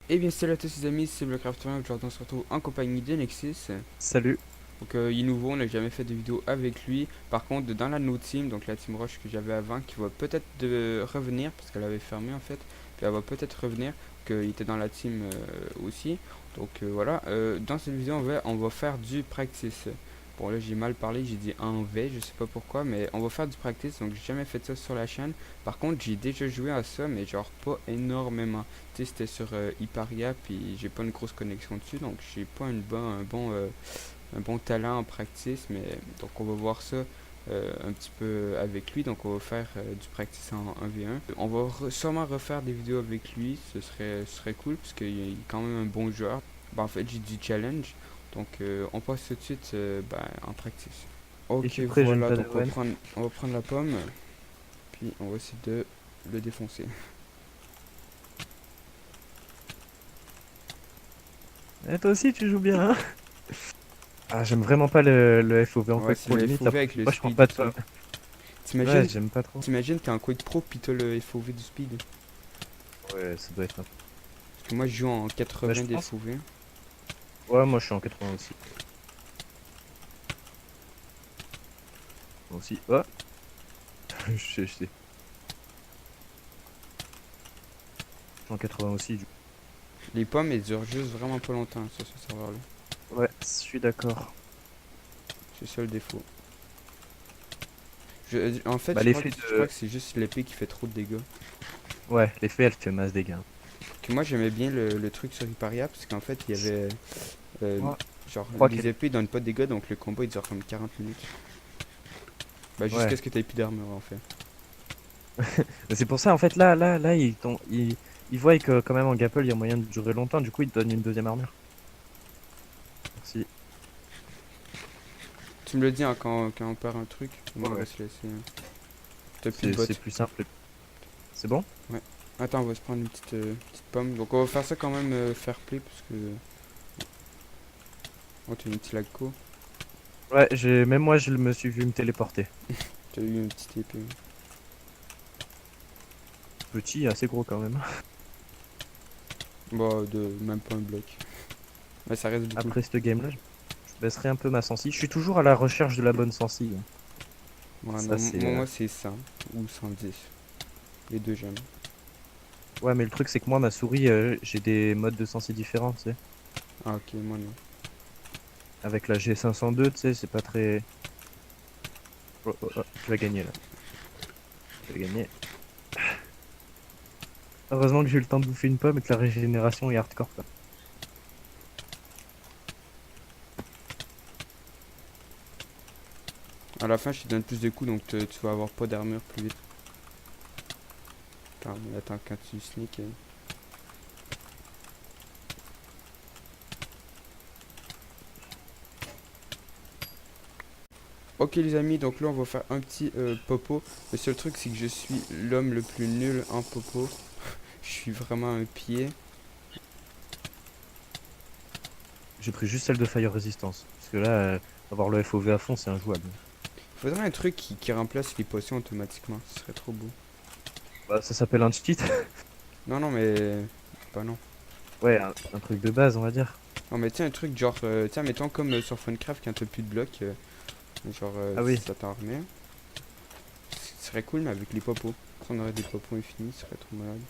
Et bien salut à tous les amis, c'est BlockCrafter. Aujourd'hui on se retrouve en compagnie de Nexus. Salut. Donc il est nouveau, on n'a jamais fait de vidéo avec lui. Par contre dans la no team, donc la team Rush que j'avais avant, qui va peut-être de revenir, parce qu'elle avait fermé en fait. Puis elle va peut-être revenir, qu'il était dans la team aussi. Donc voilà, dans cette vidéo on va faire du practice. Bon là j'ai mal parlé, j'ai dit en V, je sais pas pourquoi, mais on va faire du practice, donc j'ai jamais fait ça sur la chaîne. Par contre j'ai déjà joué à ça, mais genre pas énormément. Tu sais, c'était sur Hyparia, puis j'ai pas une grosse connexion dessus, donc j'ai pas un bon talent en practice, mais donc on va voir ça un petit peu avec lui. Donc on va faire du practice en 1v1. On va sûrement refaire des vidéos avec lui, ce serait cool, parce qu'il est quand même un bon joueur. Ben, en fait j'ai du challenge, donc on passe tout de suite en practice. Ok, Es-tu prêt, jeune voilà, donc Padawan? on va prendre la pomme, puis on va essayer de le défoncer. Eh, toi aussi, tu joues bien, hein? Ah, j'aime vraiment pas le FOV en Ouais, Quake c'est Pro. le Limite, la FOV avec prochaine le fois, je prends speed et pas de tout. pomme. Ouais, T'imagines, j'aime pas trop. t'imagines, t'es en Quake Pro, puis t'as le FOV du speed. Ouais, ça doit être un peu. Parce que moi, je joue en Bah, je 80 des pense. FOV. Ouais, moi, je suis en 80 aussi. Moi aussi. Oh, je suis en 80 aussi. Les pommes, elles durent juste vraiment pas longtemps sur ce serveur-là. Ouais, je suis d'accord. C'est ça le défaut. En fait, Bah, l'effet je crois de. que c'est juste l'épée qui fait trop de dégâts. Ouais, l'effet, elle fait masse dégâts. Que moi, j'aimais bien le truc sur Hyparia, parce qu'en fait, il y avait. euh, Moi, genre, je crois les qu'elle. épées donnent pas de dégâts, donc le combat il dure comme 40 minutes. Bah, jusqu'à Ouais. ce que t'aies plus d'armure en fait. Mais c'est pour ça, en fait, là, ils voient que quand même en Gapple, il y a moyen de durer longtemps. Du coup, ils te donnent une deuxième armure. Merci. Tu me le dis hein, quand on perd un truc, Ouais, moi on va ouais. se laisser. T'as plus de C'est bottes. plus simple. C'est bon? Ouais. Attends, on va se prendre une petite pomme. Donc on va faire ça quand même fair play, parce que. Oh, t'as eu une petite lag co. Ouais, même moi, je me suis vu me téléporter. T'as eu une petite épée. Petit, assez gros quand même. Bon, même pas un bloc. Mais ça reste beaucoup. Après ce game-là, je baisserai un peu ma sensi. Je suis toujours à la recherche de la bonne sensi, hein. Voilà, Ça, non, c'est. moi c'est 100 ou 110. Les deux j'aime. Ouais, mais le truc, c'est que moi, ma souris, j'ai des modes de sensi différents, tu sais. Ah ok, moi non. Avec la G502, tu sais, c'est pas très. Oh, oh, oh, je vais gagner là. Je vais gagner. Heureusement que j'ai eu le temps de bouffer une pomme et que la régénération est hardcore, quoi. À la fin je te donne plus de coups, donc tu vas avoir pas d'armure plus vite. Attends, quand tu sneak. Ok les amis, donc là on va faire un petit popo. Le seul truc c'est que je suis l'homme le plus nul en popo. Je suis vraiment un pied. J'ai pris juste celle de Fire Resistance. Parce que là, avoir le FOV à fond, c'est injouable. Faudrait un truc qui remplace les potions automatiquement, ce serait trop beau. Bah, ça s'appelle un cheat. Non non mais. Bah non. Ouais, un truc de base, on va dire. Non mais tiens un truc genre. Tiens mettons comme sur Funcraft quand t'as plus de blocs. Genre Ah oui. ça t'en remet. Ce serait cool mais avec les popos. Si on aurait des popos infinis, ce serait trop malade.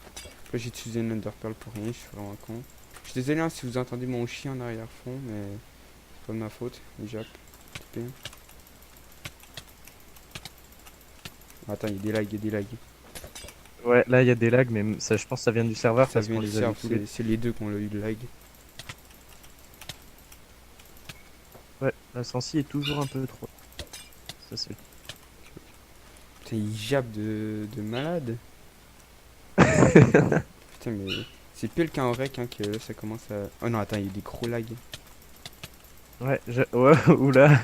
Là j'ai utilisé une Underpearl pour rien, je suis vraiment con. Je suis désolé hein, si vous entendez mon chien en arrière-fond, mais c'est pas de ma faute, les Japs. TP. Attends, il y a des lags, il y a des lags. Ouais, là, il y a des lags, mais ça, je pense que ça vient du serveur Ça parce vient qu'on du les a eu serve, tous les. c'est les deux qui ont eu le lag. Ouais, la sensi est toujours un peu trop. Ça, c'est. Putain, il jappe de malade. Putain, mais c'est pile qu'un rec hein, que là ça commence à. Oh non, attends, il y a des gros lags. Ouais, ouais, oula.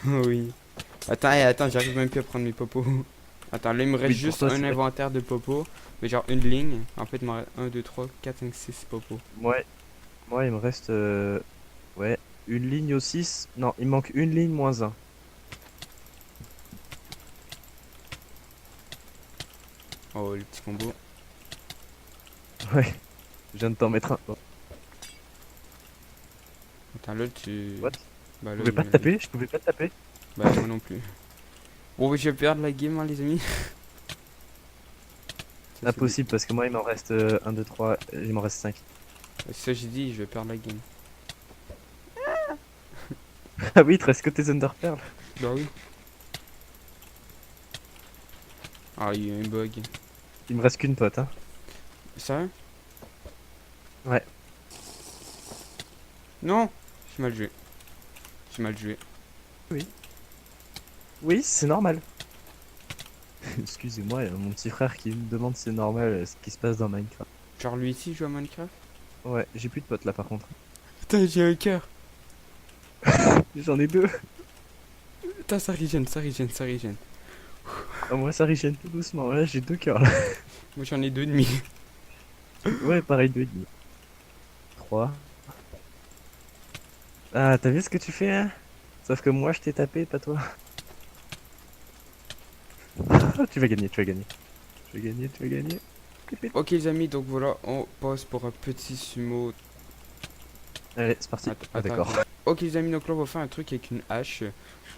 Oh oui. Attends, attends, j'arrive même plus à prendre mes popos. Attends, là il me reste Oui, pour juste toi, un c'est vrai. inventaire de popos. Mais genre une ligne. En fait, il m'en reste 1, 2, 3, 4, 5, 6 popos. Ouais, moi, il me reste. Ouais, une ligne au 6. Non, il manque une ligne moins un. Oh, le petit combo. Ouais, je viens de t'en mettre un. Oh. Attends, là, tu... What? Bah, Je là, pouvais pas te taper, je pouvais pas te taper. Bah, moi non plus. Bon, je vais perdre la game, hein, les amis. Ça, c'est Impossible parce que moi il m'en reste 1, 2, 3, il m'en reste 5. ça, j'ai dit, je vais perdre la game. Ah oui, il te reste que tes Underpearls. Bah oui. Ah, il y a un bug. Il me reste qu'une pote, hein. Ça? Ouais. Non! J'ai mal joué. J'ai mal joué. Oui. Oui, c'est normal. Excusez-moi, il y a mon petit frère qui me demande si c'est normal ce qui se passe dans Minecraft. Genre, lui ici joue à Minecraft? Ouais, j'ai plus de potes là par contre. Putain, j'ai un cœur. J'en ai deux. Putain, ça régène, ça régène, ça régène. Ah, moi ça régène tout doucement, là j'ai 2 cœurs là. Moi, j'en ai 2,5. Ouais, pareil, 2,5. 3. Ah, t'as vu ce que tu fais, hein? Sauf que moi je t'ai tapé, pas toi. Ah, tu vas gagner, tu vas gagner. Tu vas gagner, tu vas gagner. Ok, les amis, donc voilà, on passe pour un petit sumo. Allez, c'est parti. Attends, Ah, d'accord. attends. Ok, les amis, donc là, on va faire un truc avec une hache.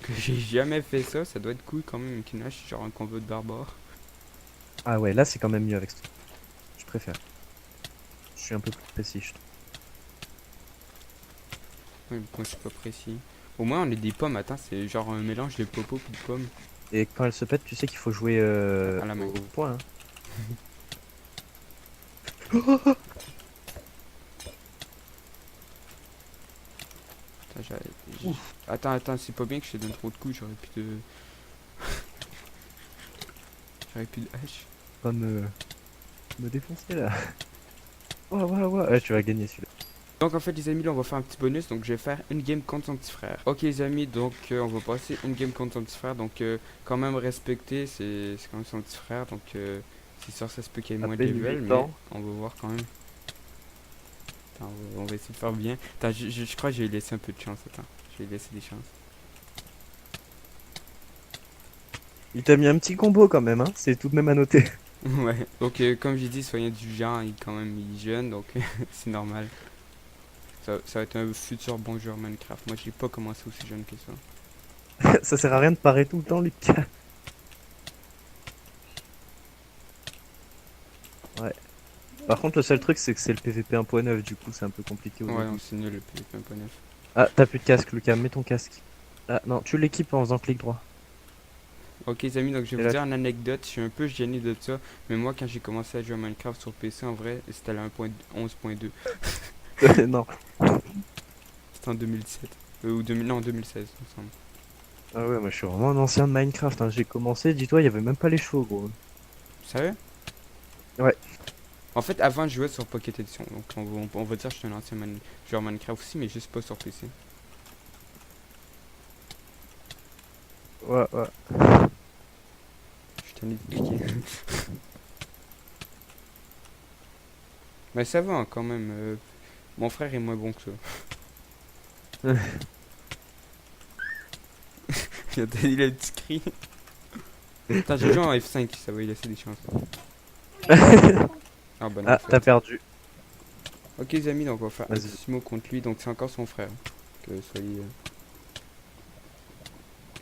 Que j'ai jamais fait ça. Ça doit être cool quand même avec une hache, genre un combo de barbare. Ah ouais, là c'est quand même mieux avec ça. Je préfère. Je suis un peu plus précis, je trouve. Ouais, mais moi, je suis pas précis. Au moins, on est des pommes. Attends, c'est genre un mélange de popo puis de pommes. Et quand elle se pète, tu sais qu'il faut jouer À la main. au point. Hein. Attends, attends, c'est pas bien que je te donne trop de coups. J'aurais pu de. J'aurais pu de hache. Pas me défoncer là. Ouais, ouais, ouais. Ouais, tu vas gagner celui-là. Donc en fait les amis, là on va faire un petit bonus, donc je vais faire une game contre son petit frère. Ok les amis, donc on va passer une game contre son petit frère, donc quand même respecter, c'est quand même son petit frère, donc c'est sûr ça se peut qu'il y ait moins de Appelle level, 8 mais ans. on va voir quand même. Attends, on va essayer de faire bien. Attends, je crois que j'ai laissé un peu de chance, attends, j'ai laissé des chances. Il t'a mis un petit combo quand même, hein. C'est tout de même à noter. Ouais, donc comme j'ai dit, soyez du genre, il quand même il est jeune, donc c'est normal. Ça va être un futur bon joueur Minecraft. Moi j'ai pas commencé aussi jeune que ça. Ça sert à rien de parer tout le temps, Lucas. Ouais. Par contre, le seul truc, c'est que c'est le PVP 1.9, du coup, c'est un peu compliqué au Ouais, début. non, c'est nul le PvP 1.9. Ah, t'as plus de casque, Lucas, mets ton casque. Ah, non, tu l'équipes en faisant clic droit. Ok les amis, donc je Et vais vous là, dire une anecdote, je suis un peu gêné de ça, mais moi quand j'ai commencé à jouer à Minecraft sur PC en vrai, c'était à la 1.11.2, non. c'était en 2017, ou non 2016 il me semble. Ah ouais, moi je suis vraiment un ancien de Minecraft, hein. J'ai commencé, dis-toi, il y avait même pas les chevaux, gros. Sérieux? Ouais. En fait avant je jouais sur Pocket Edition, donc on va dire que je suis un ancien joueur Minecraft aussi, mais juste pas sur PC. Ouais, ouais. Je t'en ai cliqué. Mais ça va hein, quand même, mon frère est moins bon que ça. Il a un petit cri. Attends, j'ai joué en F5, ça va, il laisser des chances. Ah bah non, Ah, en fait. t'as perdu. Ok les amis, donc on va faire un Vas-y. petit sumo contre lui, donc c'est encore son frère. Que soyez...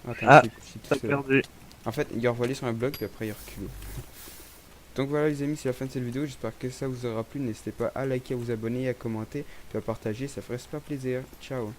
Attends, Ah, je suis tout t'as seul. perdu. En fait, il a revolé sur un bloc, puis après il a reculé. Donc voilà les amis, c'est la fin de cette vidéo, j'espère que ça vous aura plu. N'hésitez pas à liker, à vous abonner, à commenter, puis à partager, ça ferait super plaisir. Ciao.